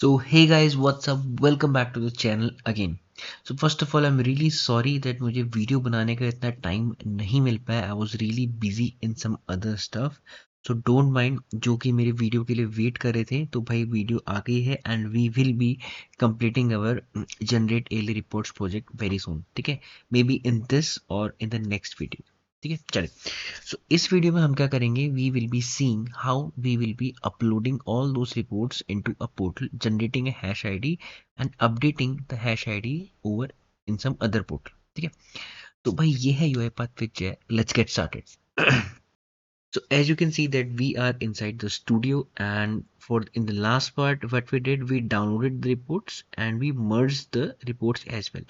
So hey guys, what's up? Welcome back to the channel again. So first of all, I'm really sorry that मुझे video बनाने का इतना time नहीं मिल पाया. I was really busy in some other stuff. So don't mind जो कि मेरे video के लिए वेट कर रहे थे. तो भाई वीडियो आ गई है and we will be completing our generate ALE reports project very soon. ठीक है? Maybe in this or in the next video. ठीक है? चलिए. So इस वीडियो में हम क्या करेंगे, we will be seeing how we will be uploading all those reports into a portal, generating a hash ID and updating the hash ID over in some other portal. ठीक है, तो भाई ये है UiPath Fitch है. Let's get started. So as you can see that we are inside the studio, and for in the last part what we did, we downloaded the reports and we merged the reports as well.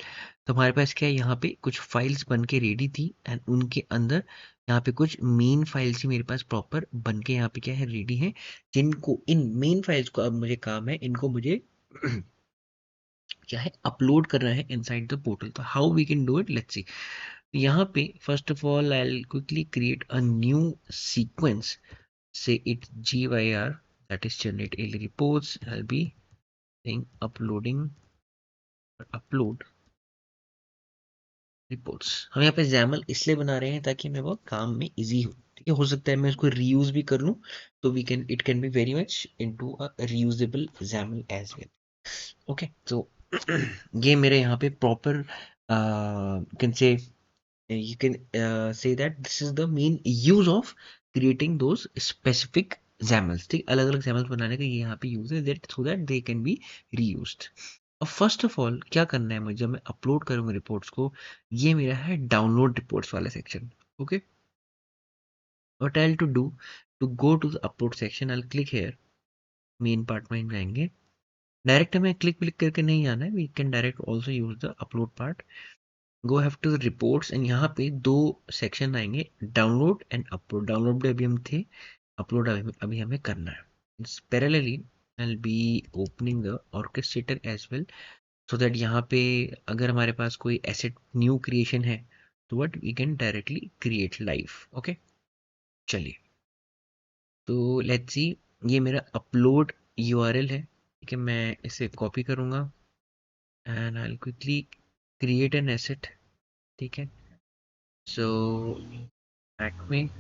तो हमारे पास क्या है, यहाँ पे कुछ files बन के ready थी एंड उनके अंदर यहाँ पे कुछ मेन फाइल्स ही मेरे पास प्रॉपर बन के यहाँ पे क्या है रेडी है, जिनको इन मेन फाइल्स को अब मुझे काम है, इनको मुझे क्या है अपलोड करना है इनसाइड द पोर्टल. तो how we can do it, let's see. यहाँ पे first of all I will quickly create a new sequence. Say it gyr, that is generate ALE reports. I'll be saying uploading or upload reports. हम यहाँ पे XAML इसलिए बना रहे हैं ताकि मैं वो काम में इजी हो. ठीक है, हो सकता है मैं इसको रीयूज भी कर लूँ, तो we can it can be very much into a reusable XAML as well. Okay, तो ये मेरे यहाँ पे proper can say you can say that this is the main use of creating those specific XAMLs. ठीक, अलग अलग XAMLs बनाने का ये यहाँ पे यूज है, that so that they can be reused. अब फर्स्ट ऑफ ऑल क्या करना है मुझे, जब मैं अपलोड करूंगा रिपोर्ट्स को, ये मेरा है डाउनलोड रिपोर्ट्स वाला सेक्शन. Okay, what I to do to go to the upload section, I click here. Main part में जाएंगे, डायरेक्ट हमें क्लिक क्लिक करके नहीं आना है, we can direct also use the upload part. Go have to reports and यहाँ पे दो सेक्शन आएंगे, डाउनलोड एंड अपलोड. डाउनलोड पे अभी हम थे, अपलोड अभी हमें करना है. Parallelly I will be opening the orchestrator as well, so that यहाँ पे अगर हमारे पास कोई एसेट न्यू क्रिएशन है तो what we can directly create live. Okay, चलिए. तो लेट्स सी, ये मेरा अपलोड यूआरएल है. ठीक है, मैं इसे कॉपी करूँगा and I will quickly create an asset. ठीक है, सो acme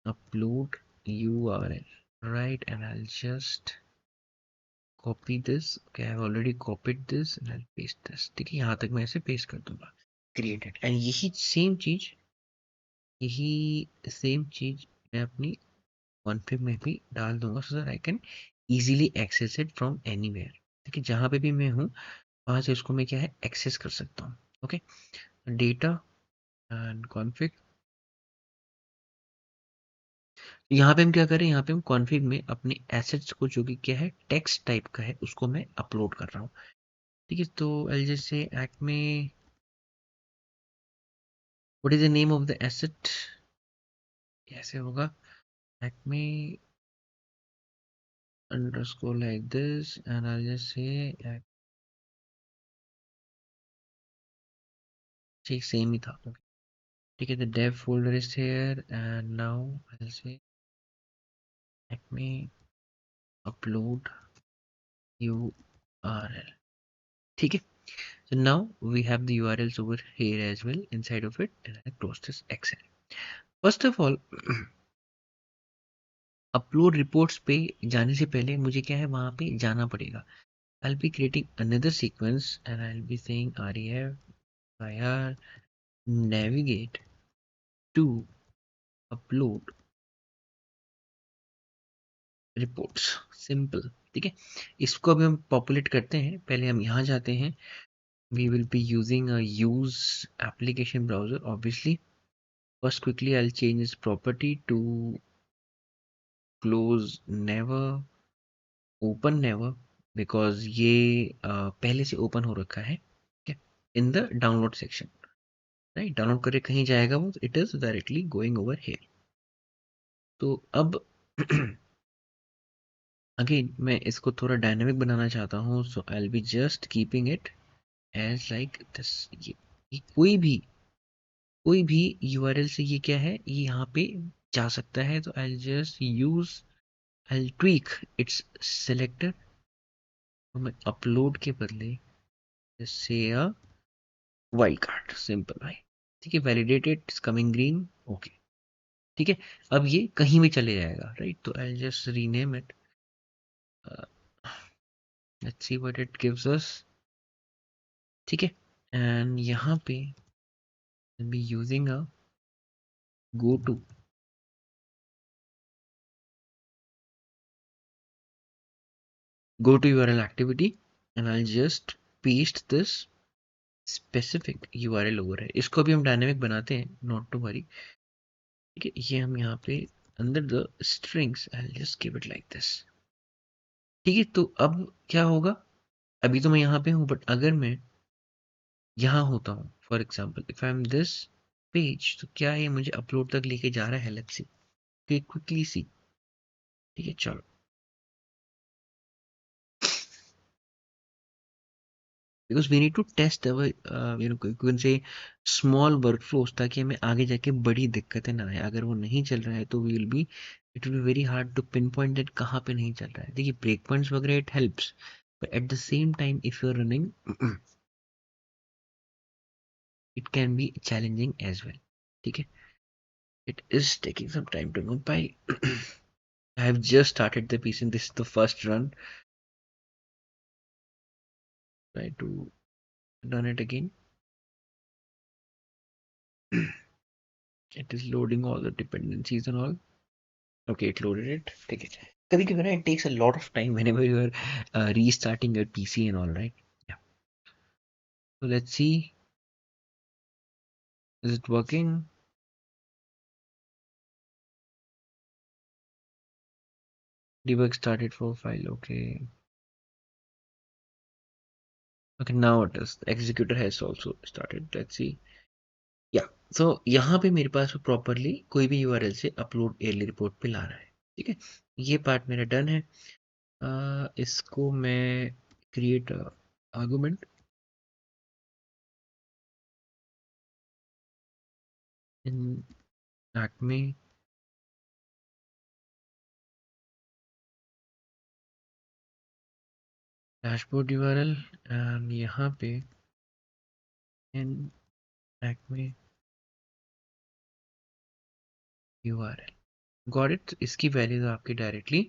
upload URL, right? And I'll just copy this. Okay, I've already copied this and I'll paste this. ठीक है, यहाँ तक मैं इसे पेस्ट कर दूंगा. Created. And यही सेम चीज मैं अपनी config में भी डाल दूंगा, so that I can easily access it from anywhere. ठीक है, जहाँ पे भी मैं हूँ वहां से इसको मैं क्या है एक्सेस कर सकता हूँ. Okay, data and config. यहाँ पे हम क्या करें, यहाँ पे हम कॉन्फ़िग में अपने एसेट्स को, जो कि क्या है टेक्स्ट टाइप का है, उसको मैं अपलोड कर रहा हूँ. ठीक है, तो एल जैसे Acme, what is the name of the asset, कैसे होगा, Acme underscore like this and I जैसे ठीक सेम ही था. ठीक है, the dev folder is here and now I say Acme upload URL. ठीक है, so now we have the URLs over here as well inside of it, and I close this Excel. First of all, upload reports पे जाने से पहले मुझे क्या है वहां पे जाना पड़ेगा. I'll be creating another sequence and I'll be saying ref ir navigate to upload reports. Simple. ठीक है, इसको अभी हम पॉपुलेट करते हैं. पहले हम यहाँ जाते हैं. We will be using a use application browser obviously. First quickly I'll change this property to close never, open never, because ये पहले से ओपन हो रखा है. ठीक है, in the download section, right. Download करके कहीं जाएगा वो, it is directly going over here. तो अब अगेन मैं इसको थोड़ा डायनामिक बनाना चाहता हूँ, so I will be just keeping it as like this. ये कोई भी यूआरएल से ये क्या है, ये यहाँ पे जा सकता है। तो I just use, I tweak it's selector. तो मैं अपलोड के बदले से वाइल्ड कार्ड सिंपल भाई। ठीक है, validated, it's coming green, okay. ठीक है, अब ये कहीं भी चले जाएगा, राइट। तो I just rename it, let's see what it gives us. ठीक है, एंड यहाँ पे be using a go to URL activity, and I'll just paste this specific URL over है। इसको भी हम डायनेमिक बनाते हैं, नॉट टू वरी। ठीक है, ये हम यहाँ पे अंदर the strings I'll just give it like this। ठीक है, तो अब क्या होगा, अभी तो मैं यहाँ पे हूँ, बट अगर मैं यहाँ होता हूँ, for example if I am this page, तो क्या ये मुझे अपलोड तक लेके जा रहा है? Let's see, quickly see. ठीक है, चलो। Because we need to test our can say small workflows, ताकि हमें आगे जाके बड़ी दिक्कतें ना आए। अगर वो नहीं चल रहा है तो we will be, it will be very hard to pinpoint that कहाँ पे नहीं चल रहा है। देखिए, ब्रेक पॉइंट्स वगैरह it helps, but at the same time if you are running it can be challenging as well। ठीक है, it is taking some time to compile। I have just started the piece and this is the first run। Try to run it again। It is loading all the dependencies and all। Okay, it loaded it। ठीक है, कभी कभी ना it takes a lot of time whenever you are restarting your PC and all, right? Yeah, so let's see, is it working? Debug started for file, okay। Okay, now it is, the executor has also started, let's see। या सो यहाँ पे मेरे पास properly कोई भी URL से upload early report पे ला रहा है। ठीक है, ये पार्ट मेरा डन है। इसको मैं create argument in Acme dashboard URL, and यहाँ पे इन एक्मे यूआरएल, गॉट इट। इसकी वैल्यू आपकी डायरेक्टली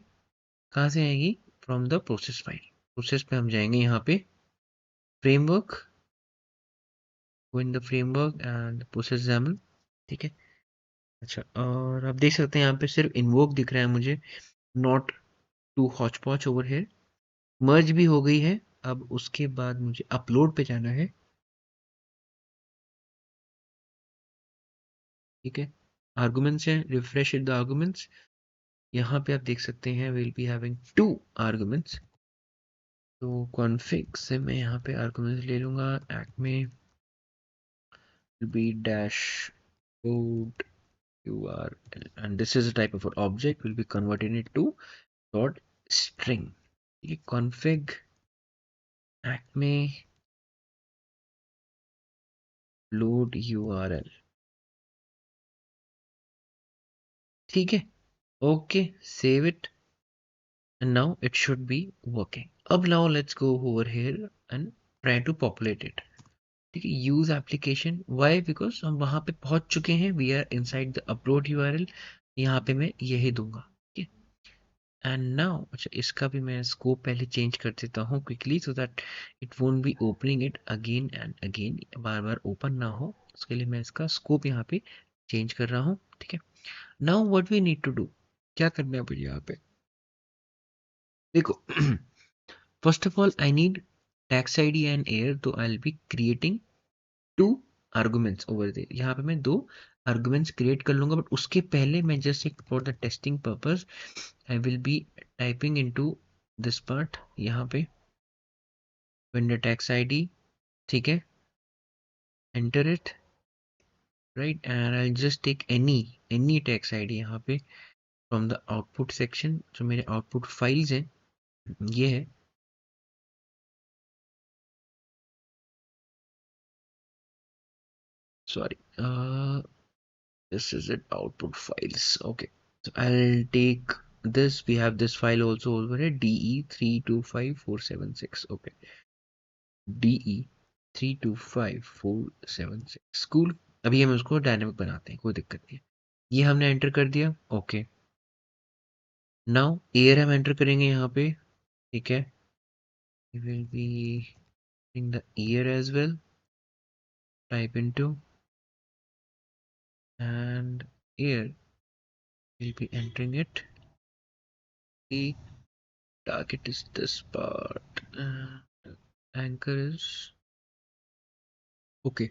कहाँ से आएगी? From the process file. Process पे हम जाएंगे, यहाँ पे framework, go in the framework and process XAML। ठीक है, अच्छा, और आप देख सकते हैं यहाँ पे सिर्फ इन्वोक दिख रहा है मुझे, नॉट टू हॉच पॉच ओवर है। मर्ज भी हो गई है। अब उसके बाद मुझे अपलोड पे जाना है। ठीक है, आर्गुमेंट्स है, रिफ्रेश द आर्गुमेंट्स। यहाँ पे आप देख सकते हैं विल बी हैविंग 2 आर्गुमेंट्स। तो कॉन्फिग से मैं यहाँ पे आर्गुमेंट्स ले लूंगा। Acme will be dash code URL, and this is a type of an object, will be converted into dot string। ठीक है, config acme load URL। ठीक है, okay, save it, and now it should be working। अब now let's go over here and try to populate it। ठीक है, use application, why? because हम वहां पे पहुंच चुके हैं, we are inside the upload URL। यहाँ पे मैं यही दूंगा। ठीक है, एंड नाउ, अच्छा, इसका भी मैं स्कोप पहले चेंज कर देता हूँ quickly, so that it won't be opening it again and again, bar bar open ना हो। उसके लिए मैं इसका स्कोप यहाँ पे चेंज कर रहा हूँ। ठीक है, now what we need to do, क्या करना है मुझे यहाँ पे? देखो, first of all I need tax id and air, तो I'll be creating 2 arguments over there। यहाँ पे मैं 2 arguments create कर लूंगा, बट उसके पहले मैं just एक for the testing purpose I will be typing into this part, यहाँ पे vendor tax id। ठीक है, enter it, right, and I'll just take any tax id यहाँ पे from the output section। जो मेरे output files हैं ये है, sorry, this is it, output files. Okay, so I'll take this. We have this file also over here, DE325476. Okay, DE325476, cool. अभी हम उसको डायनेमिक बनाते हैं, कोई दिक्कत नहीं है। ये हमने एंटर कर दिया। ओके, नाउ एयर हम एंटर करेंगे यहाँ पे, ठीक है। We will be in the year as well, type into, and here we'll be entering it. The target is this part, anchor is okay.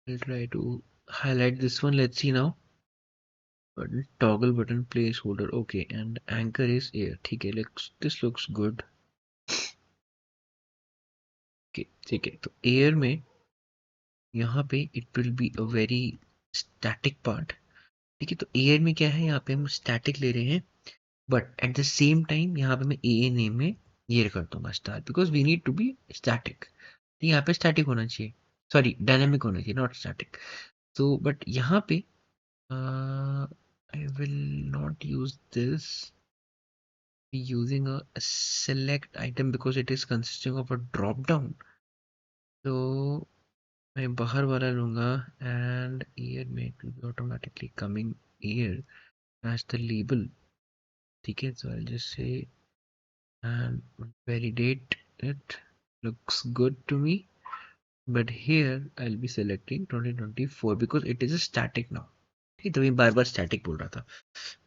I'll try to highlight this one. Let's see now. Button, toggle button placeholder. Okay, and anchor is air. ठीक है, this looks good. Okay, ठीक है, तो air में यहाँ पे it will be a very static part. ठीक है, तो air में क्या है, यहाँ पे हम static ले रहे हैं, but at the same time यहाँ पे मैं ए नेम में ये करता हूँ star, because we need to be static. यहाँ पे स्टैटिक होना चाहिए, सॉरी डायनामिक होना चाहिए, नॉट स्टैटिक। तो बट यहाँ पे I will not use this using a select item because it is consisting of a drop down। तो मैं बाहर वाला लूंगा, एंड ईयर में it will be automatically coming year as the label. ठीक है, so I just say and validate it. Looks good to me, but here I'll be selecting 2024 because it is a static now। ठीक है, तो मैं बार बार static बोल रहा था।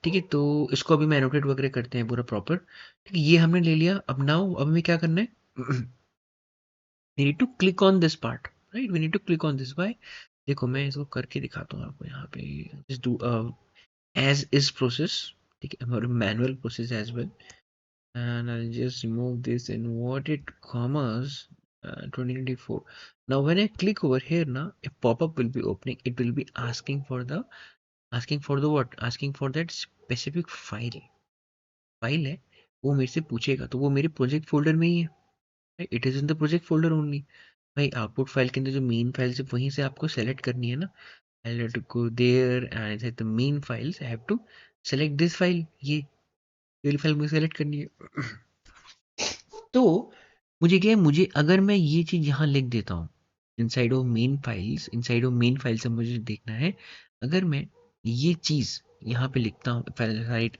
ठीक है, तो इसको अभी मैं एनोटेट वगैरह करते हैं पूरा प्रॉपर। ठीक है, ये हमने ले लिया। अब नाउ अब हमें क्या करना है, we need to click on this part, right? We need to click on this। by देखो मैं इसको करके दिखाता हूँ आपको यहाँ पे। just do as is process, ठीक है, और manual process as well, and I'll just remove this inverted commas, 2024। Now when I click over here now, a pop-up will be opening. It will be asking for the what? Asking for that specific file। File है, वो मेरे से पूछेगा, तो वो मेरे project folder में ही है। It is in the project folder only. भाई आउटपुट फाइल के अंदर जो मेन फाइल है वहीं से आपको सेलेक्ट करनी है ना। I have to go there and inside the main files I have to select this file. ये वाली फाइल मुझे सेलेक्ट करनी है। तो मुझे क्या है, मुझे अगर मैं ये चीज यहाँ लिख देता हूँ inside of main files, inside of main file से मुझे देखना है, अगर मैं ये चीज यहाँ पे लिखता हूँ write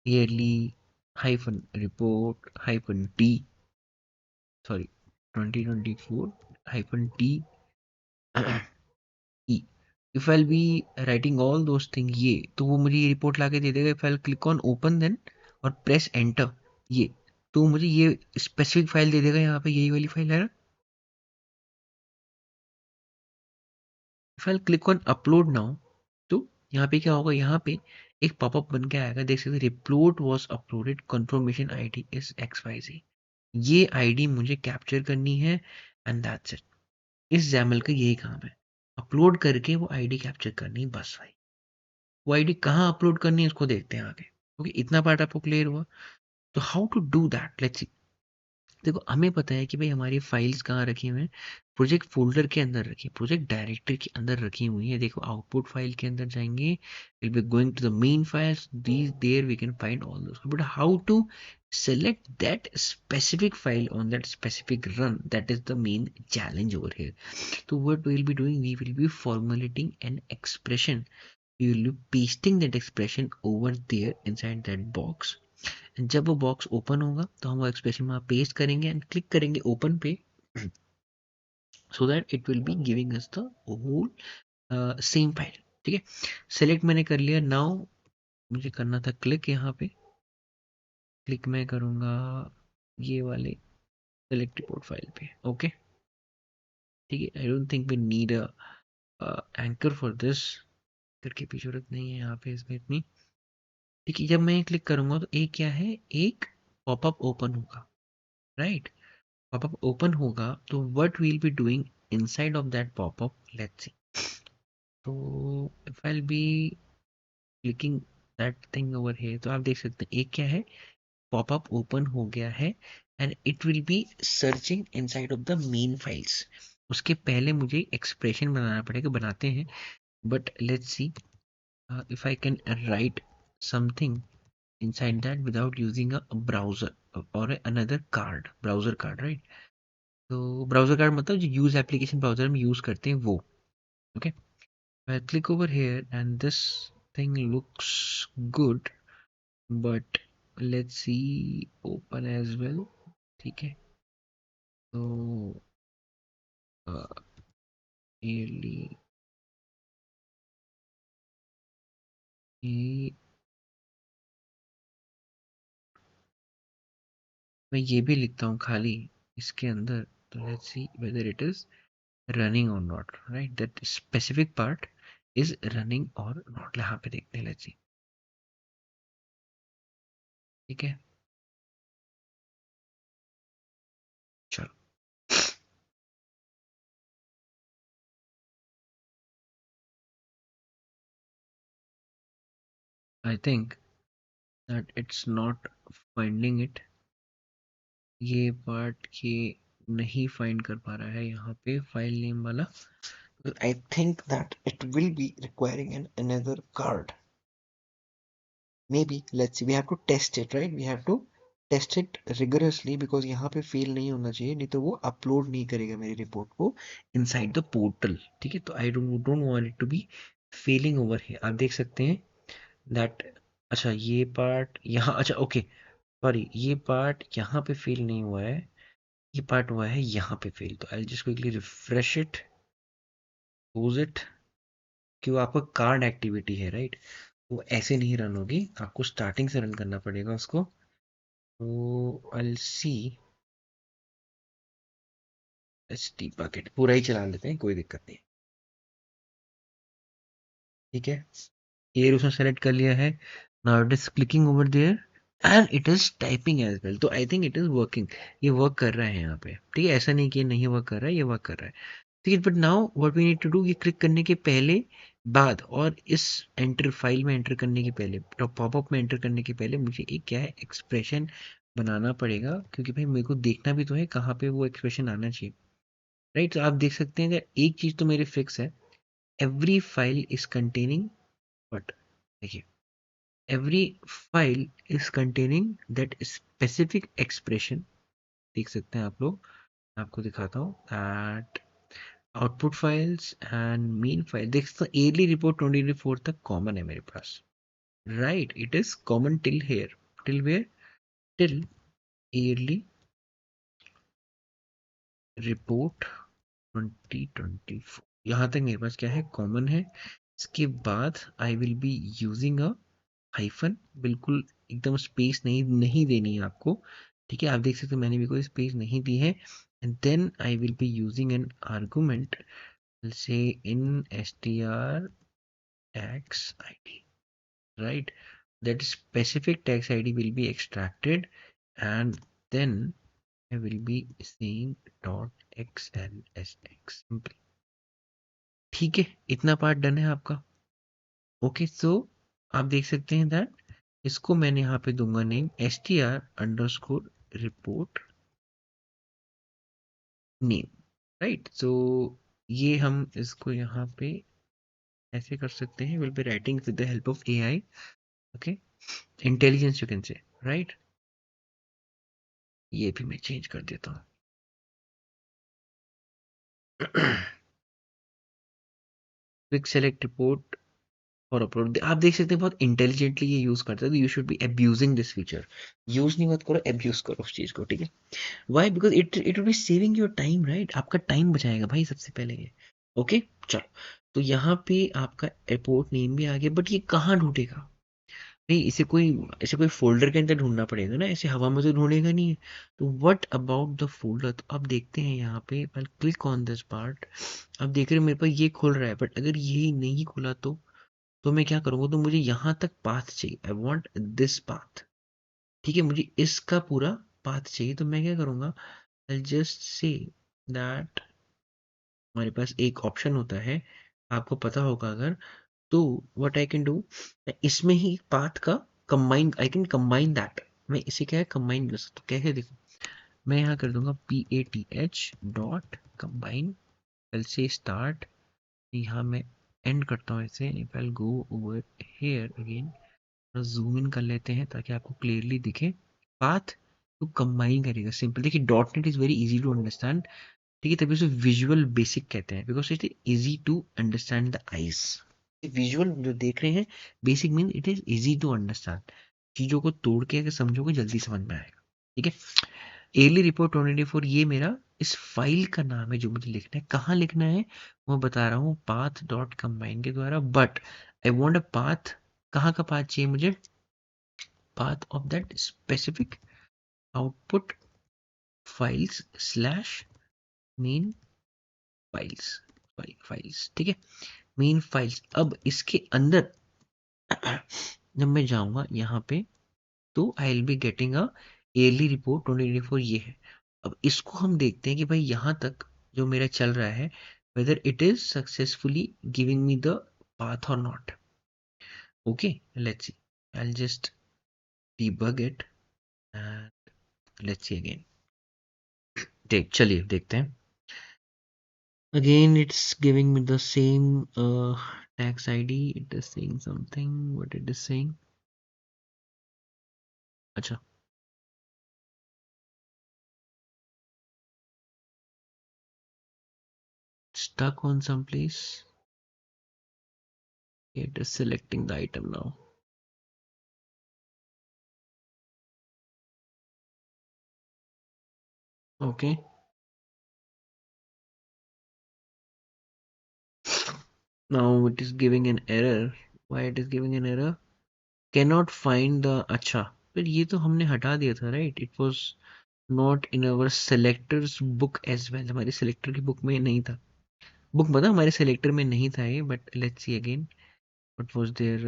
yearly hyphen report hyphen T, sorry 2024 hyphen T E, if I be writing all those thing, ये तो वो मुझे ये रिपोर्ट लाके दे देगा। If I click on open then और प्रेस एंटर, ये तो मुझे ये स्पेसिफिक फाइल दे देगा। यहाँ पे यही वाली फाइल है ना। If I click on upload now, तो यहाँ पे क्या होगा, यहाँ पे एक पॉपअप बन के आएगा, देख सकते report was uploaded, confirmation ID is XYZ। ये आईडी मुझे कैप्चर करनी है, एंड दैट्स इट। इस जैमल का यही काम है, अपलोड करके वो आईडी कैप्चर करनी है, बस भाई। वो आईडी कहाँ अपलोड करनी है उसको देखते हैं आगे। ओके, इतना पार्ट आपको क्लियर हुआ। तो how to do that, let's see. देखो हमें पता है कि भाई हमारी फाइल्स कहाँ रखी हुई हैं, प्रोजेक्ट फोल्डर के अंदर रखी है, प्रोजेक्ट डायरेक्टरी के अंदर रखी हुई है। देखो आउटपुट फाइल के अंदर जाएंगे, will be going to the main files, these there we can find all those, but how to select that specific file on that specific run, that is the main challenge over here। so what we will be doing, we will be formulating an expression, we will be pasting that expression over there inside that box। जब वो box open होगा तो हम वो expression वहाँ paste करेंगे and click करेंगे open पे, so that it will be giving us the whole same file. ठीक है, सेलेक्ट मैंने कर लिया। नाउ मुझे करना था क्लिक, यहाँ पे क्लिक मैं करूँगा ये वाले सेलेक्ट रिपोर्ट फाइल पे। ओके, ठीक है, I don't think we need anchor for this, करके भी जरूरत नहीं है यहाँ पे इसमें इतनी। ठीक है, जब मैं क्लिक करूँगा तो एक क्या है, एक पॉपअप ओपन होगा, राइट। पॉपअप ओपन होगा तो what will be doing inside of that popup, let's see. तो if I be clicking that thing over here, तो आप देख सकते हैं एक क्या है, पॉपअप ओपन हो गया है and it will B searching inside of the main files. उसके पहले मुझे एक्सप्रेशन बनाना पड़ेगा, बनाते हैं, but let's C if I can write something inside that without using a browser or another card, browser card, right? तो browser card मतलब जो use application browser में use करते हैं वो, okay? I click over here and this thing looks good, but let's see open as well, ठीक है? तो yearly ये मैं ये भी लिखता हूँ खाली इसके अंदर, तो let's see whether it is running or not, right? That specific part is running or not, यहाँ पे देखते हैं, let's see, ठीक है? चलो, I think that it's not finding it, ये part ये नहीं find कर पा रहा है यहाँ पे file name वाला, I think that it will be requiring another card. Maybe let's see, we have to test it, right? We have to test it rigorously because यहाँ पे फेल नहीं होना चाहिए, नहीं तो वो अपलोड नहीं करेगा मेरी रिपोर्ट को इनसाइड द पोर्टल, ठीक है? तो I don't want it to be failing over here. आप देख सकते हैं दैट, अच्छा ये पार्ट यहाँ, अच्छा ओके सॉरी, ये पार्ट यहाँ पे फेल नहीं हुआ है, ये पार्ट हुआ है यहाँ पे फेल। तो I just quickly refresh it, close it, कि वो आपका कार्ड एक्टिविटी है, राइट? वो ऐसे नहीं रन होगी, आपको स्टार्टिंग से रन करना पड़ेगा उसको। तो आई सी एचटी बकेट पूरा ही चला लेते हैं, कोई दिक्कत नहीं, ठीक है? ये उसने सेलेक्ट कर लिया है, now it is clicking over there and it is typing as well. तो I think it is working, ये वर्क कर रहा है यहाँ पे, ठीक है? ऐसा नहीं कि ये नहीं वर्क कर रहा है, ये वर्क कर रहा है, ठीक है? But now what we need to do, ये क्लिक करने के पहले बाद और इस एंटर फाइल में एंटर करने के पहले, पॉपअप में एंटर करने के पहले मुझे एक क्या है एक्सप्रेशन बनाना पड़ेगा, क्योंकि भाई मेरे को देखना भी तो है कहाँ पे वो एक्सप्रेशन आना चाहिए, राइट? तो आप देख सकते हैं कि एक चीज तो मेरी फिक्स है, every file is containing what, देखिए, every file is containing that specific expression, देख सकते हैं आप लोग, मैं आपको दिखाता हूँ that output files and main file, देख सकते हैं ईयरली रिपोर्ट 2024 तक कॉमन है मेरे पास, right? It is common till here, till where, till yearly report 2024, यहाँ तक मेरे पास क्या है, कॉमन है। इसके बाद आई will be using a hyphen, बिल्कुल एकदम स्पेस नहीं नहीं देनी है आपको, ठीक है? आप देख सकते हो मैंने भी कोई स्पेस नहीं दी है, and then I will be using an argument से in str tax id, right? That specific tax id will be extracted and then I will be saying dot xlsx simply, ठीक है? इतना पार्ट डन है आपका, okay? सो आप देख सकते हैं दैट इसको मैंने यहाँ पे दूंगा नेम str_report नेम, राइट? सो ये हम इसको यहाँ पे ऐसे कर सकते हैं, will be writing with the help of AI, okay? Intelligence you can say, right? ये भी मैं चेंज कर देता हूँ। क्विक सेलेक्ट रिपोर्ट और अपलोड, आप देख सकते हैं बहुत इंटेलिजेंटली ये यूज करता है, तो you should be abusing this feature, use नहीं मत करो, अब्यूज करो उस चीज को, ठीक है? Why? Because it will be saving your time, right? आपका टाइम बचाएगा भाई सबसे पहले ये, ओके? चलो, तो यहाँ पे आपका एयरपोर्ट नेम भी आ गया, बट ये कहाँ ढूंढेगा भाई? इसे कोई फोल्डर के अंदर ढूंढना पड़ेगा ना, ऐसे हवा में तो ढूंढेगा नहीं है। तो व्हाट अबाउट द फोल्डर? तो अब देखते हैं यहाँ पे, क्लिक ऑन दिस पार्ट, अब देख रहे हैं मेरे पास ये खुल रहा है, बट अगर ये नहीं खुला तो मैं क्या करूंगा? तो मुझे यहाँ तक पाथ चाहिए, आई वॉन्ट दिस पाथ, ठीक है? मुझे इसका पूरा पाथ चाहिए, तो मैं क्या करूंगा, आई जस्ट से दैट हमारे पास एक ऑप्शन होता है, आपको पता होगा अगर, तो व्हाट आई कैन डू, मैं इसमें ही पाथ का combine, I can combine that, मैं इसे क्या है कंबाइन कर सकता हूँ, कैसे? देखो, मैं यहाँ कर दूंगा path.combine, एल से स्टार्ट, यहाँ मैं एंड करता हूँ इसे। If I go over here again, zoom in कर लेते हैं ताकि आपको क्लियरली दिखे। पाथ तो कंबाइन करेगा, सिंपल। देखिए dot net is very easy to understand, ठीक है, तभी उसे विजुअल बेसिक कहते हैं, because it is easy to understand the eyes. Visual जो देख रहे हैं, basic mean it is easy to understand, चीजों को तोड़ के अगर समझोगे जल्दी समझ में आएगा, ठीक है। एयरली रिपोर्ट 2024 ये मेरा इस फाइल का नाम है जो मुझे लिखना है। कहाँ लिखना है वो बता रहा हूँ, पाथ डॉट कंबाइन के द्वारा, but I want a path. कहाँ का पाथ चाहिए मुझे? Path of that specific output files slash main files, files, ठीक है, मेन फाइल्स। अब इसके अंदर जब मैं जाऊंगा यहाँ पे, तो आई will be getting a yearly report 2024, ये है। अब इसको हम देखते हैं कि भाई यहाँ तक जो मेरा चल रहा है, whether it is successfully giving me the path or not. Okay, let's see. I'll just debug it and let's see again. चलिए देखते हैं। Again, it's giving me the same tax ID. It is saying something. What it is saying? अच्छा, stuck on some place. It is selecting the item now. Okay. Now it is giving an error. Why it is giving an error? Cannot find the, अच्छा, पर ये तो हमने हटा दिया था, right? It was not in our selectors book as well. हमारे selector की बुक में नहीं था। बुक मतलब हमारे सेलेक्टर में नहीं था ये, but let's see again what was there.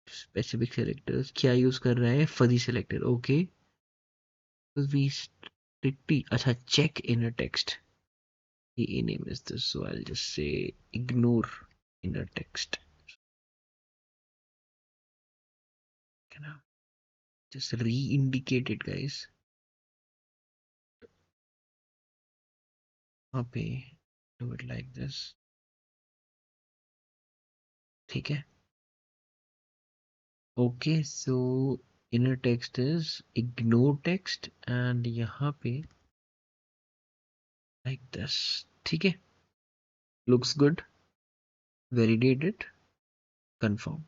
Specific selectors क्या यूज कर रहा है? Fuzzy selector, okay. We strictly, अच्छा, check inner text, the name is this, so I'll just say ignore inner text. Can I just re-indicate it, guys? Copy, do it like this, ठीक है। Okay, so inner text is ignore text and यहाँ पे like this, ठीक है। Looks good, validate it, confirm.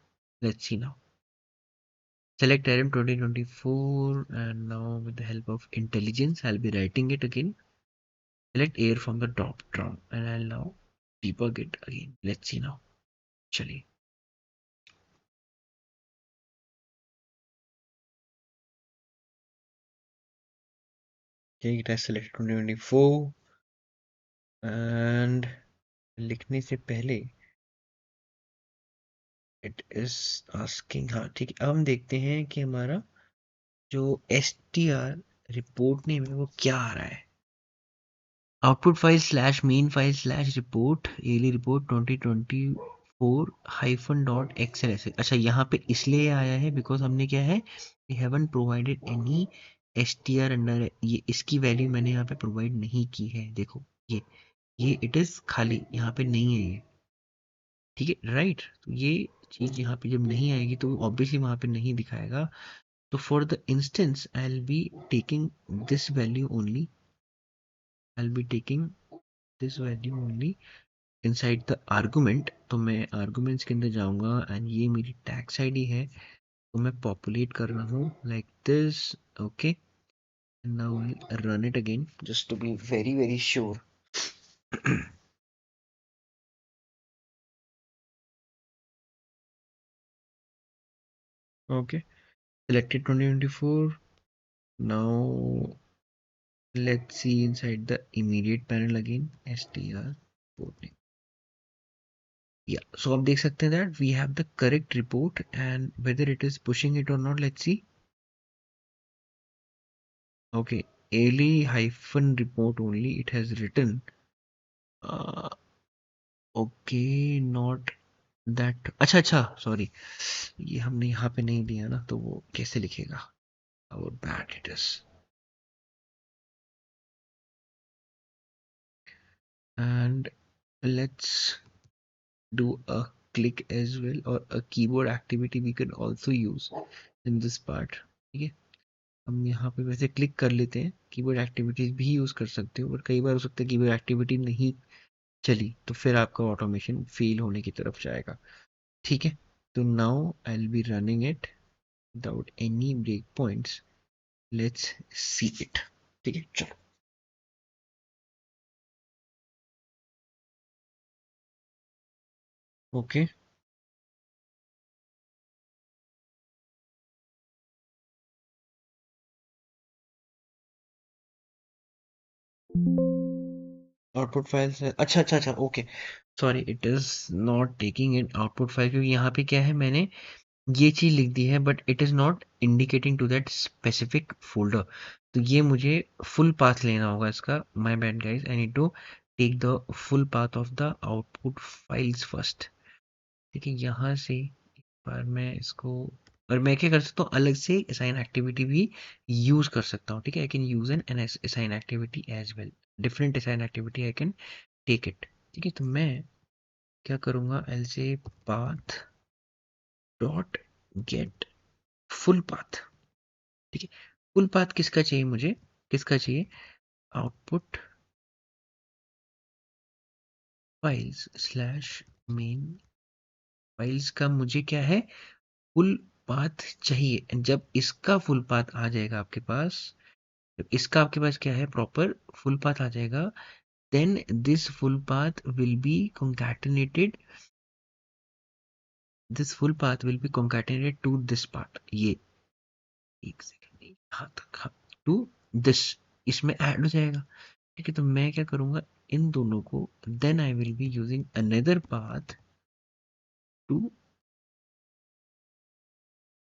Let's see now. Select item 2024 and now with the help of intelligence, I'll be writing it again. Select air from the drop down and I'll now debug it again. Let's see now. चलिए, it has selected 2024 and लिखने से पहले it is asking, हाँ ठीक है। अब हम देखते हैं कि हमारा जो str रिपोर्ट नेम है वो क्या आ रहा है। Output file slash main file slash report early report 2024 hyphen dot XL ऐसे। अच्छा, यहाँ पे इसलिए आया है बिकॉज हमने क्या है, we haven't provided any str under, ये इसकी वैल्यू मैंने यहाँ पे प्रोवाइड नहीं की है। देखो ये इट इज खाली, यहाँ पे नहीं है ये, ठीक है, राइट। तो ये चीज यहाँ पे जब नहीं आएगी तो ऑब्वियसली वहां पे नहीं दिखाएगा। तो for the instance I will be taking this value only, I will be taking this value only inside the argument. तो मैं आर्गुमेंट्स के अंदर जाऊंगा एंड ये मेरी टैक्स आईडी है, तो मैं पॉपुलेट कर रहा हूँ like this, okay. Now I run it again just to be very very sure. Okay, selected 2024. Now let's see inside the immediate panel again, str report name. Yeah, so आप देख सकते हैं that we have the correct report and whether it is pushing it or not, let's see. Okay, ali hyphen report only it has written. uh, okay, not that, अच्छा अच्छा sorry, ये हमने यहाँ पे नहीं दिया ना, तो वो कैसे लिखेगा? How bad it is. and let's do a click as well, or a keyboard activity we can also use in this part. ठीक है, हम यहाँ पे वैसे क्लिक कर लेते हैं, कीबोर्ड एक्टिविटीज भी यूज कर सकते हो, बट कई बार हो सकता है कीबोर्ड एक्टिविटी नहीं चली तो फिर आपका ऑटोमेशन फेल होने की तरफ जाएगा। ठीक है, तो now I will be running it without any break points. Let's see it. ठीक है, चलो। ओके, आउटपुट फाइल से अच्छा अच्छा अच्छा, okay. Sorry, it is not taking in output file, क्योंकि यहाँ पे क्या है, मैंने ये चीज लिख दी है but it is not indicating to that specific folder. तो ये मुझे फुल पाथ लेना होगा इसका। My bad guys, I need to take the full path of the output files first. ठीक है, यहाँ से एक बार मैं इसको, और मैं क्या कर सकता हूँ, अलग से असाइन एक्टिविटी भी यूज कर सकता हूँ। ठीक है, I can use an assign activity as well, different assign activity I can take it. ठीक है, तो मैं क्या करूँगा, एल से path dot get full path. ठीक है, फुल पाथ किसका चाहिए मुझे, किसका चाहिए, output files slash main files का मुझे क्या है, फुल पाथ चाहिए। जब इसका फुल पाथ आ जाएगा आपके पास, जब इसका आपके पास क्या है, प्रॉपर फुल पाथ आ जाएगा, then this full path will be concatenated, this full path will be concatenated to this part. ये एक सेकंड, यहाँ तक, हाँ, टू दिस, इसमें ऐड हो जाएगा। ठीक है, तो मैं क्या करूंगा, इन दोनों को, then I will be using another path to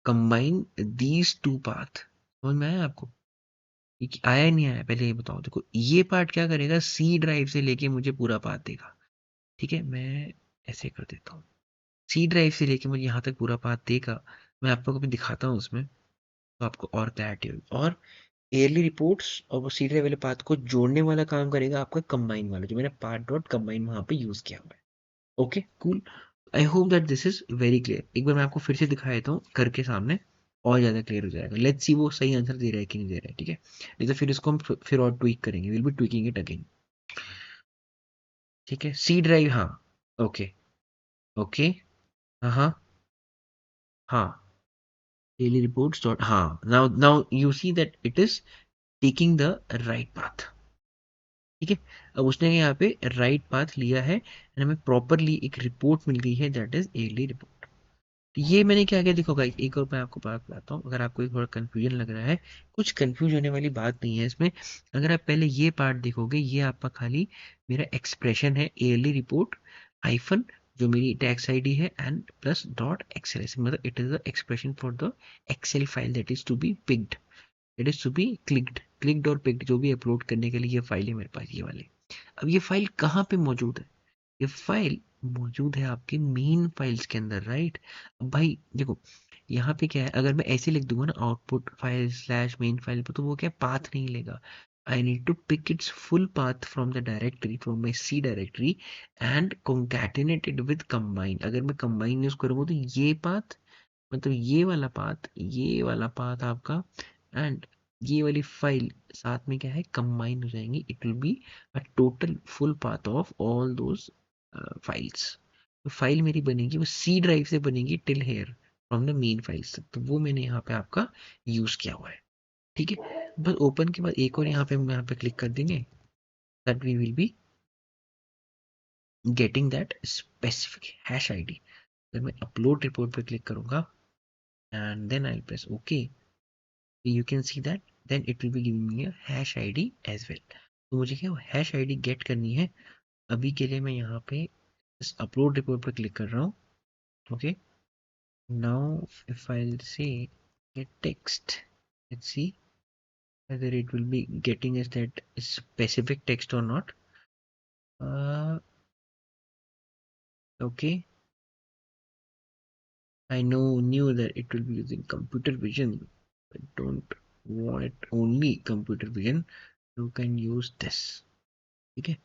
combine these two path. समझ में आया आपको, ये आया ही नहीं आया, पहले ये बताओ। देखो, ये पार्ट क्या करेगा, सी ड्राइव से लेके मुझे पूरा पाथ देगा। ठीक है, मैं ऐसे कर देता हूँ, सी ड्राइव से लेके मुझे यहाँ तक पूरा पाथ देगा। मैं आपको कभी दिखाता हूँ उसमें, तो आपको और क्लैरिटी होगी। और एयरली रिपोर्ट्स और वो सी ड्राइव वाले पाथ को जोड़ने वाला काम करेगा आपका कंबाइन वाला, जो मैंने पार्ट डॉट कंबाइन वहां पे यूज किया हुआ है। Okay, cool. I hope that this is very clear. एक बार मैं आपको फिर से दिखा देता हूँ करके सामने, और ज़्यादा क्लियर हो जाएगा। लेट्स सी वो सही आंसर दे रहा है कि नहीं दे रहा है। ठीक है, नहीं तो फिर इसको हम फिर और ट्वीक करेंगे, will be tweaking it again. ठीक है, सी ड्राइव, हाँ, ओके, ओके, हाँ हाँ हाँ, डेली रिपोर्ट्स डॉट, हाँ, now now you see that it is taking the right path. ठीक है, अब उसने यहाँ पे राइट पाथ लिया है, एंड हमें प्रॉपरली एक रिपोर्ट मिल गई है, दैट इज एयरली रिपोर्ट। ये मैंने क्या किया, देखो गाइस, एक और मैं आपको बात बताता हूँ, अगर आपको थोड़ा कंफ्यूजन लग रहा है, कुछ कंफ्यूज होने वाली बात नहीं है इसमें। अगर आप पहले ये पार्ट देखोगे, ये आपका खाली मेरा एक्सप्रेशन है, एयरली रिपोर्ट हाइफन, जो मेरी टैक्स आईडी है, एंड प्लस डॉट एक्सेल, मतलब it is the expression for the excel file that is to be picked, that is to be clicked, clicked और पिक्ड, जो भी अपलोड करने के लिए ये फाइल है मेरे पास, ये वाली। अब ये फाइल कहाँ पे मौजूद है, ये फाइल मौजूद है आपके मेन फाइल्स के अंदर, राइट। अब भाई देखो, यहाँ पे क्या है, अगर मैं ऐसे लिख दूंगा ना, output file slash main file पे, तो वो क्या पाथ नहीं लेगा। I need to pick its full path from the directory, from my C directory, and concatenate it with combine। अगर मैं कंबाइन यूज करूंगा तो ये पाथ, मतलब ये वाला पाथ आपका, एंड ये वाली फाइल साथ में क्या है, कंबाइन हो जाएंगी। It will be a total full path of all those files. तो फाइल मेरी बनेगी वो सी ड्राइव से बनेगी till here, from the main files तक। तो वो मैंने यहाँ पे आपका यूज किया हुआ है। ठीक है, बस ओपन के बाद एक और यहाँ पे क्लिक कर देंगे, that we will be getting that specific hash ID. अगर मैं अपलोड रिपोर्ट पे क्लिक करूंगा, and then I press okay, you can see that then it will be giving me a hash id as well। तो मुझे क्या hash ID gate करनी है। अभी के लिए मैं यहाँ पे इस अपलोड रिपोर्ट पर क्लिक कर रहा हूँ। ओके, नाउ इफ आई से get text, let's see whether it will be getting us that specific text or not। uh, okay, I knew that it will be using computer vision, I don't want it only computer vision, you can use this। ठीक है,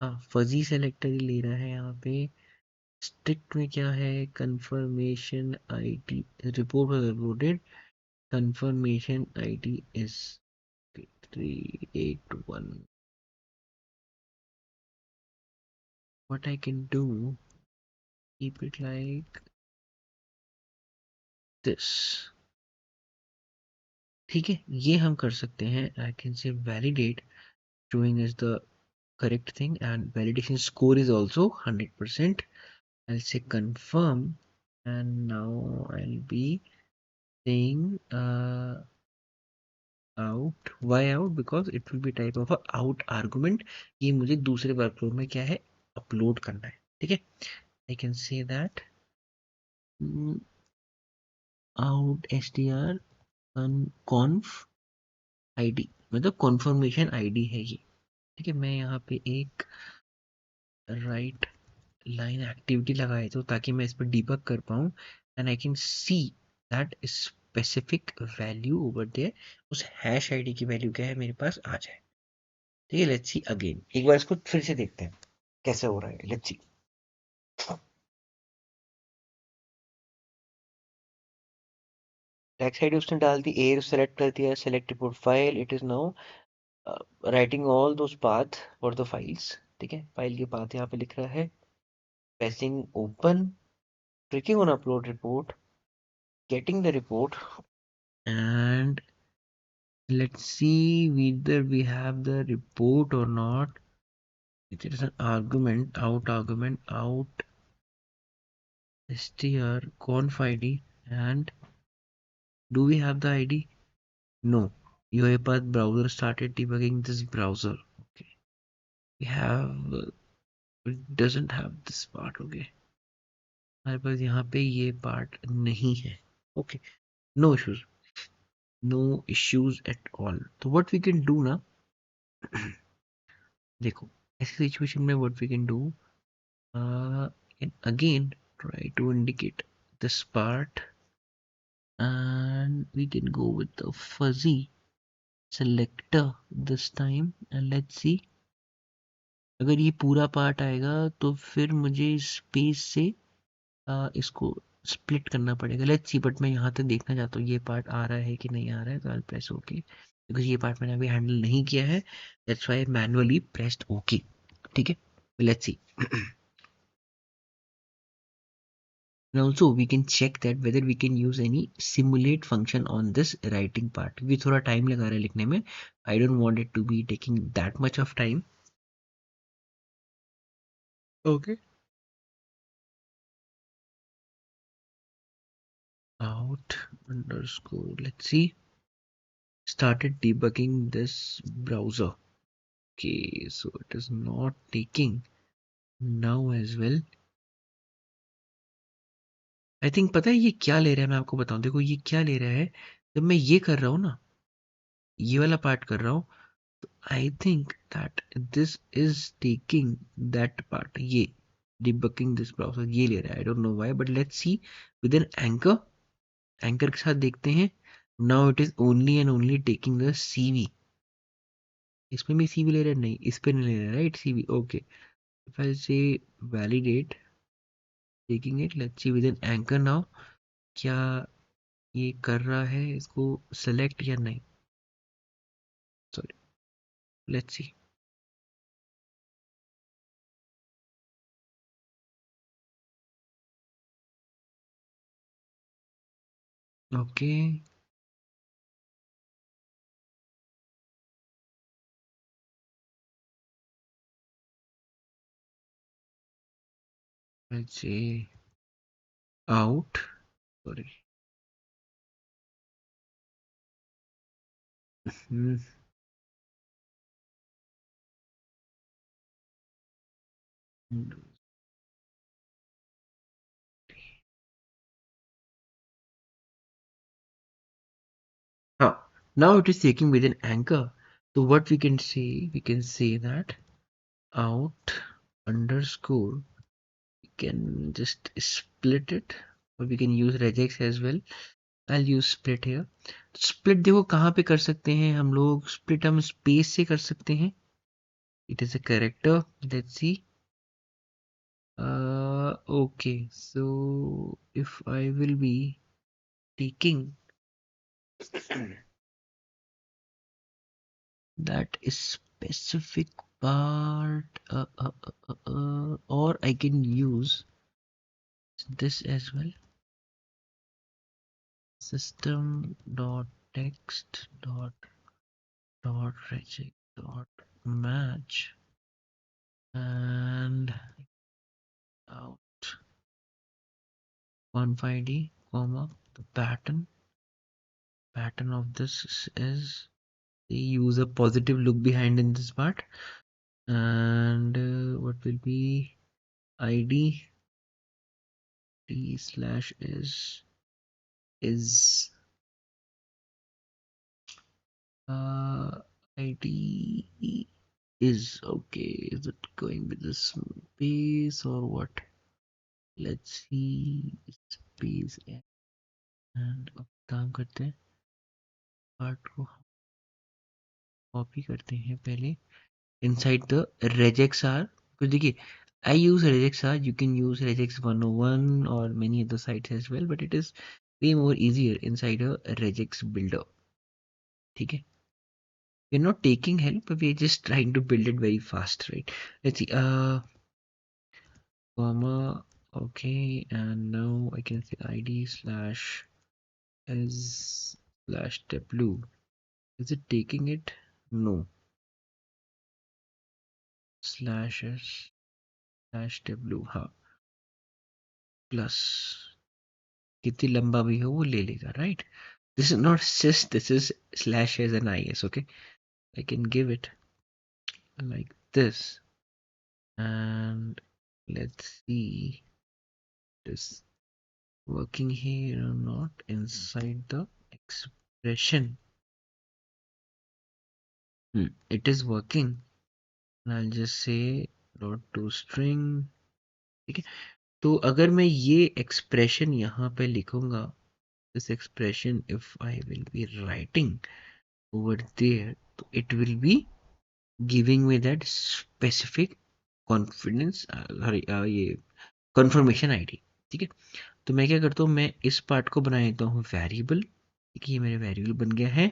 हाँ, fuzzy selector ही ले रहा है यहाँ पे। Strict में क्या है, confirmation ID report was uploaded, confirmation ID is 381. What I can do, keep it like this. ठीक है, ये हम कर सकते हैं. I can say validate showing is the correct thing and validation score is also 100%. I'll say confirm and now I'll be saying out. Why out? Because it will be type of a out argument. ये मुझे दूसरे workflow में क्या है, upload करना है. ठीक है, I can say that out str conf id, मतलब कॉन्फर्मेशन आईडी है ये. ठीक है, मैं यहाँ पे एक राइट लाइन एक्टिविटी लगाए तो ताकि मैं इस पर डिबग कर पाऊँ and I can see that specific value over there, उस हैश आईडी की वैल्यू क्या है मेरे पास आ जाए. ठीक है, लेट्स सी अगेन, एक बार इसको फिर से देखते हैं कैसे हो रहा है. Let's C. टेक्स्ट आईडी उसने डाल दी, एयर सेलेक्ट कर दिया, select report file, it is now writing all those path for the files. ठीक है, फाइल के पाथ यहाँ पे लिख रहा है, pressing open, clicking on upload report, getting the report, and let's see whether we have the report or not. It is an argument out str conf id, and do we have the id? No. UiPath browser started debugging this browser. Okay, we have it doesn't have this part. Okay, हमारे पास यहाँ पे ये part नहीं है. Okay, no issues, no issues at all. तो what we can do ना, देखो ऐसी सिचुएशन में what we can do, and again try to indicate this part and we can go with the fuzzy selector this time and let's see. अगर ये पूरा part आएगा तो फिर मुझे स्पेस से इसको स्प्लिट करना पड़ेगा. लेट्स सी, बट मैं यहाँ तक देखना चाहता हूँ ये पार्ट आ रहा है कि नहीं आ रहा है. तो आई प्रेस ओके बिकॉज ये पार्ट मैंने अभी हैंडल नहीं किया है, that's why manually pressed okay. ठीक है, let's C. And also we can check that whether we can use any simulate function on this writing part. भी थोड़ा टाइम लगा रहा है लिखने में. I don't want it to be taking that much of time. Okay. Out underscore. Let's see. Started debugging this browser. Okay, so it is not taking now as well. I think पता है ये क्या ले रहा है, मैं आपको बताऊं. देखो ये क्या ले रहा है, जब मैं ये कर रहा हूँ ना, ये वाला पार्ट कर रहा हूँ, I think that this is taking that part. ये debugging this browser ये ले रहा है. I don't know why, but let's see with an anchor. Anchor के साथ देखते हैं. Now it is only and only taking the CV. इसमें भी CV ले रहा है, नहीं इस पे नहीं ले रहा है, right? CV. Okay. If I say validate, taking it. Let's see with an anchor now. क्या ये कर रहा है इसको select या नहीं? Sorry. Let's see. Okay. Let's say out. Sorry. Hmm. Now it is taking with an anchor. So what we can say that out underscore, we can just split it or we can use regex as well. I'll use split here. Split देखो कहाँ पे कर सकते हैं हम लोग, split हम space से कर सकते हैं. it is a character. Let's see. Okay, so if I will be taking that specific part, or I can use this as well. System dot text dot regex dot match and out conf id comma the pattern of this is they use a positive look behind in this part, and what will be id t slash is uh id is okay. Is it going with the space or what? Let's see. Space and अब काम करते हैं, part को copy करते हैं पहले inside the regex r, because देखिए I use regex r, you can use regex 101 or many other sites as well, but it is way more easier inside a regex builder. ठीक है, we're not taking help, but we're just trying to build it very fast, right? Let's see, comma, okay, and now I can say id slash s slash w. Is it taking it? No. Slash s slash w, हाँ, plus कितनी लंबा भी हो वो ले लेगा, right? This is not sys, this is slash as an is, okay? I can give it like this, and let's see this working here or not inside the expression. It is working, and I'll just say dot to string. ठीक है, तो अगर मैं ये expression यहाँ पे लिखूंगा, this expression, if I will be writing over there, it will be giving me that specific confidence, sorry, ये confirmation ID. ठीक है, तो मैं क्या करता हूँ, मैं इस पार्ट को बना देता हूँ वेरिएबल, ठीक है, ये मेरे वेरिएबल बन गया है,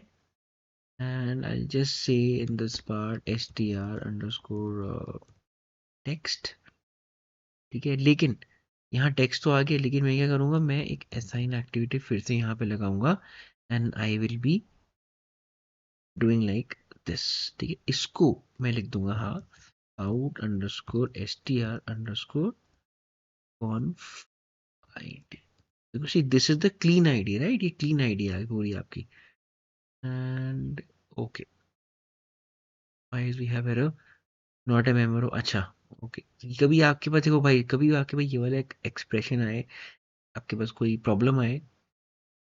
and I'll just say in this part str underscore text, ठीक है, लेकिन यहाँ टेक्स्ट तो आ गया, लेकिन मैं क्या करूँगा, मैं एक असाइन एक्टिविटी फिर से यहाँ पे लगाऊंगा, and I will be doing like this, ठीक है, इसको मैं लिख दूंगा, हाँ, out underscore str underscore conf id. देखो, see, this is the clean id, right? ये clean id है पूरी आपकी, and okay, why is we have error, not a member, अच्छा, ओके, कभी आपके पास देखो भाई, कभी आपके पास ये वाला एक एक्सप्रेशन आए, आपके पास कोई प्रॉब्लम आए,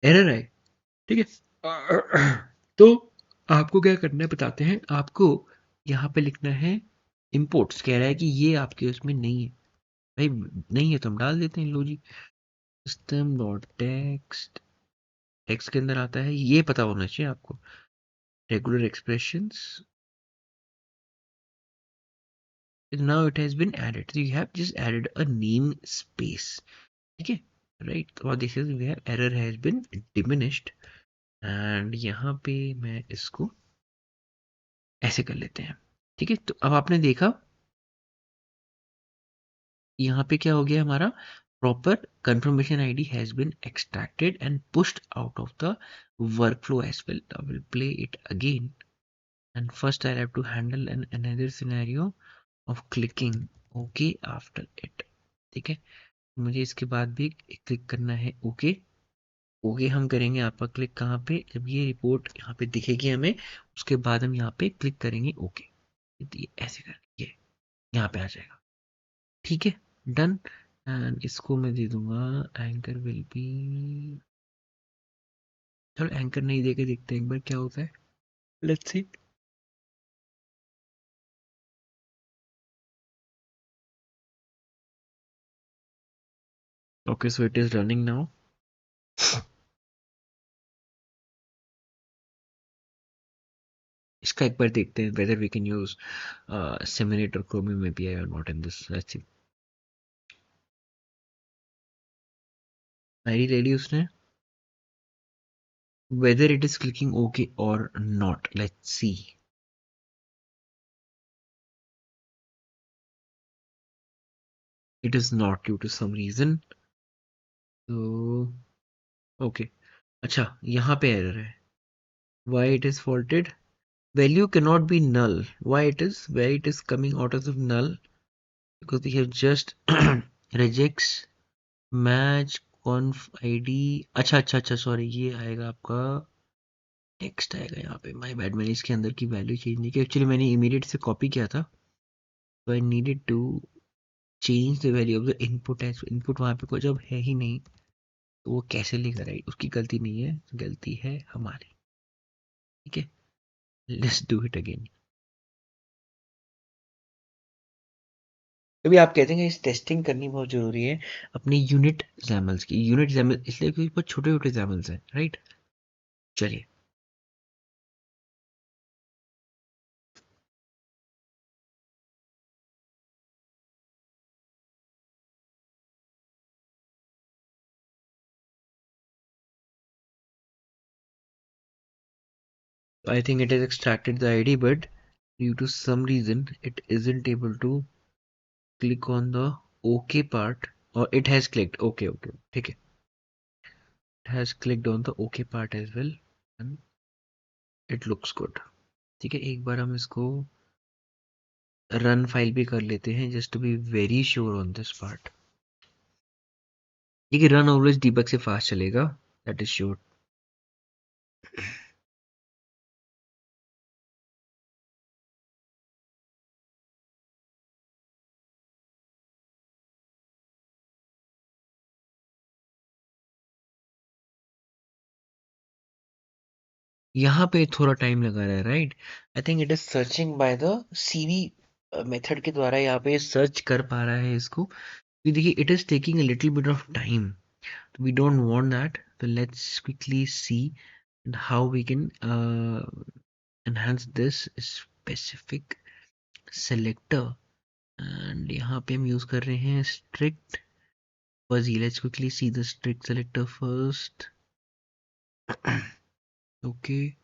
एरर आए, ठीक है, तो आपको क्या करना है बताते हैं आपको, यहाँ पे लिखना है इंपोर्ट्स, कह रहा है कि ये आपके उसमें नहीं है, भाई नहीं है तो हम डाल देते हैं, लो जी, सिस्टम डॉट टेक्स्ट, टेक्स्ट के अंदर आता है, ये पता होना चाहिए आपको, regular expressions, now it has been added, so you have just added a name space, ठीक है, राइट, और this is we have error has been diminished, and यहाँ पे मैं इसको ऐसे कर लेते हैं, ठीक है, तो अब आपने देखा यहाँ पे क्या हो गया हमारा, proper confirmation ID has been extracted and pushed out of the workflow as well. I will play it again, and first I have to handle another scenario of clicking OK after it. ठीक है, मुझे इसके बाद भी click करना है OK. OK हम करेंगे आपका क्लिक कहाँ पे, जब ये रिपोर्ट यहाँ पे दिखेगी हमें, उसके बाद हम यहाँ पे क्लिक करेंगे OK. ये ऐसे करके ये यहाँ पे आ जाएगा, ठीक है, डन, एंड इसको मैं दे दूंगा एंकर विल बी, चलो एंकर नहीं दे के देखते हैं एक बार क्या होता है, let's C. Okay, so it is running now. इसका एक बार देखते हैं whether we can use simulator Chromium API or not in this. Let's see. ID ले ली उसने. Whether it is clicking OK or not. Let's see. It is not due to some reason. So okay. अच्छा यहाँ पे error है. Why it is faulted? Value cannot be null. Why it is? Why it is coming out as null? Because we have just rejects match conf id. अच्छा अच्छा अच्छा sorry, ये आएगा आपका टेक्स्ट आएगा यहाँ पे. माय बैड, मैंने इसके अंदर की वैल्यू चेंज नहीं की. एक्चुअली मैंने इमीडिएट से कॉपी किया था, तो I needed to change the value of the input. As input वहाँ पे कोई जब है ही नहीं, तो वो कैसे लेकर आई? उसकी गलती नहीं है, गलती है हमारी. ठीक है, लेट्स डू इट अगेन. अभी आप कहते हैं इस टेस्टिंग करनी बहुत जरूरी है अपनी यूनिट जैमल्स की. यूनिट जैमल इसलिए क्योंकि बहुत छोटे छोटे जैमल्स हैं, राइट. चलिए, I think it has extracted the ID, but due to some reason it isn't able to click on the OK part, or it has clicked. Okay, okay, ठीक है. It has clicked on the OK part as well, and it looks good. ठीक है, एक बार हम इसको run file भी कर लेते हैं just to be very sure on this part. ठीक है, रन ऑलवेज डीबग से फास्ट चलेगा, that is sure. यहाँ पे थोड़ा टाइम लगा रहा है, right. I think it is searching by the CV method के द्वारा यहाँ पे सर्च कर पा रहा है इसको. तो देखिए, it is taking a little bit of time. We don't want that. So let's quickly see how we can enhance this specific selector. And यहाँ पे हम यूज कर रहे हैं strict fuzzy. Let's quickly see the strict selector first. Okay.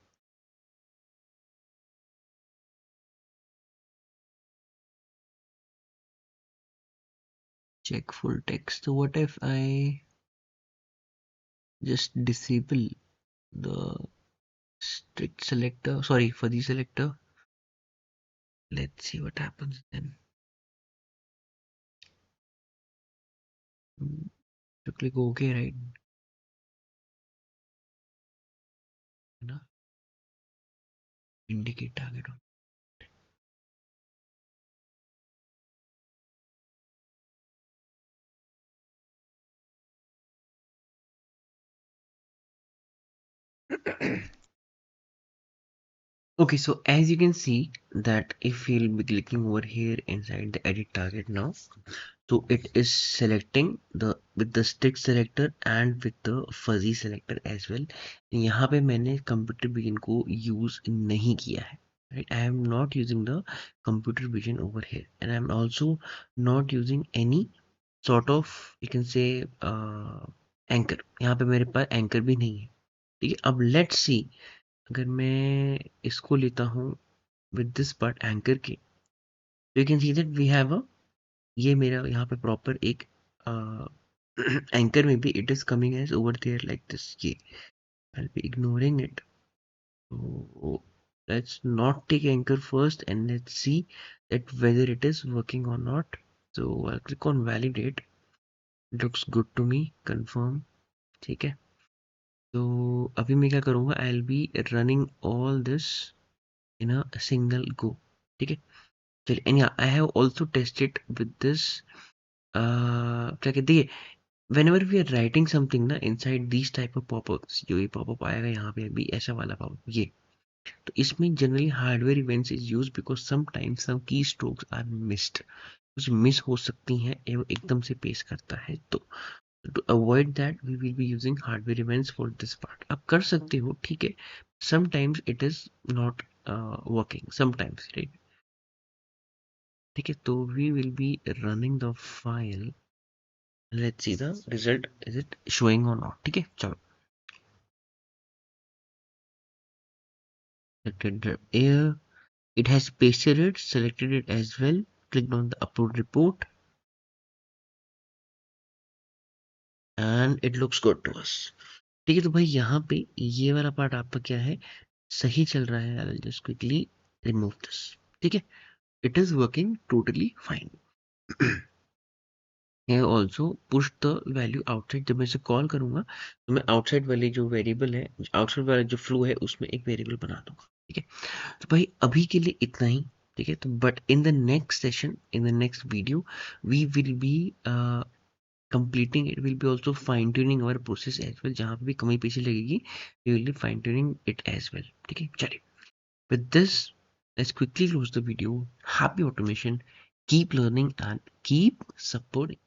Check full text. So what if I just disable the strict selector? Sorry, fuzzy selector. Let's see what happens then. To click OK, right? No? Indicate target. Okay, so as you can see that if we'll be clicking over here inside the edit target now, so it is selecting the with the stick selector and with the fuzzy selector as well. यहाँ पे मैंने computer vision को use नहीं किया है, right? I am not using the computer vision over here, and I am also not using any sort of, you can say, anchor. यहाँ पे मेरे पास anchor भी नहीं है. ठीक है, अब let's see. अगर मैं इसको लेता हूँ with this part anchor के, you can see that we have a, ये मेरा यहाँ पे proper एक anchor में भी it is coming as over there like this. ये I'll be ignoring it. So let's not take anchor first and let's see that whether it is working or not. So I'll click on validate. Looks good to me. Confirm. ठीक है, तो अभी मैं क्या करूँगा, I'll be running all this in a single go. ठीक है, चलिए. And I have also tested with this, क्या कहते हैं, whenever we are writing something ना inside these type of pop-ups, जो ये pop-up आएगा यहाँ पे अभी ऐसा वाला pop-up, ये तो इसमें generally hardware events is used because sometimes some keystrokes are missed. कुछ मिस हो सकती हैं एवं एकदम से पेश करता है, तो to avoid that we will be using hardware events for this part. आप कर सकते हो, ठीक है. Sometimes it is not working sometimes, right? ठीक है, तो we will be running the file. Let's see the result, is it showing or not? ठीक है, चलो. Selected the air, it has pasted it, selected it as well, clicked on the upload report, and it looks good to us. ठीक है, तो भाई यहाँ पे ये वाला पार्ट आपका क्या है, सही चल रहा है. I will just quickly remove this. ठीक है, it is working totally fine. ये also push the value outside. जब मैं इसे कॉल करूंगा तो मैं आउटसाइड वाली जो वेरिएबल है, आउटसाइड वाला जो फ्लो है, उसमें एक वेरिएबल बना दूंगा. ठीक है, तो भाई अभी के लिए इतना ही. ठीक है, तो but in the next session, in the next video, we will be completing it, will be also fine tuning our process as well. जहाँ पे भी कमी पेशी लगेगी, we will be fine tuning it as well. ठीक है, चलिए. With this, let's quickly close the video. Happy automation. Keep learning and keep supporting.